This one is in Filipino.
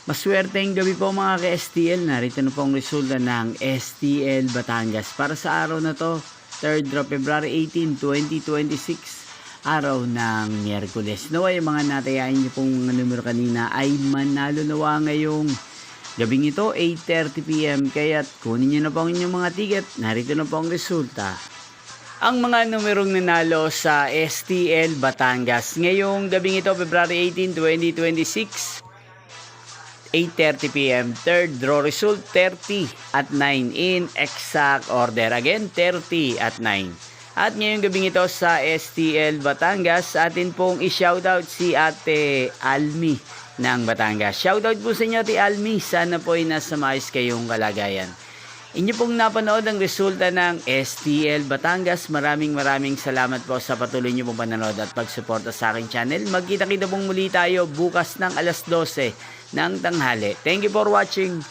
Maswerteng gabi po mga ka-STL. Narito na po ang resulta ng STL Batangas para sa araw na to, 3rd of February 18, 2026, araw ng Miyerkules. Nawa yung mga natayain niyo pong mga numero kanina ay manalo nawa ngayong gabing ito, 8:30 PM. Kaya't kunin niyo na po ang inyong mga ticket. Narito na po ang resulta. Ang mga numerong nanalo sa STL Batangas ngayong gabing ito, February 18, 2026, 8:30 PM. Third draw result 30 at 9 in exact order. Again, 30 at 9. At ngayong gabing ito sa STL Batangas, atin pong i-shoutout si Ate Almi ng Batangas. Shoutout po sa inyo, Ate Almi. Sana po ay nasa maayos kayong kalagayan. Inyo pong napanood ang resulta ng STL Batangas. Maraming salamat po sa patuloy nyo pong panonood at pagsuporta sa aking channel. Magkita-kita pong muli tayo bukas ng alas 12 ng tanghali. Thank you for watching.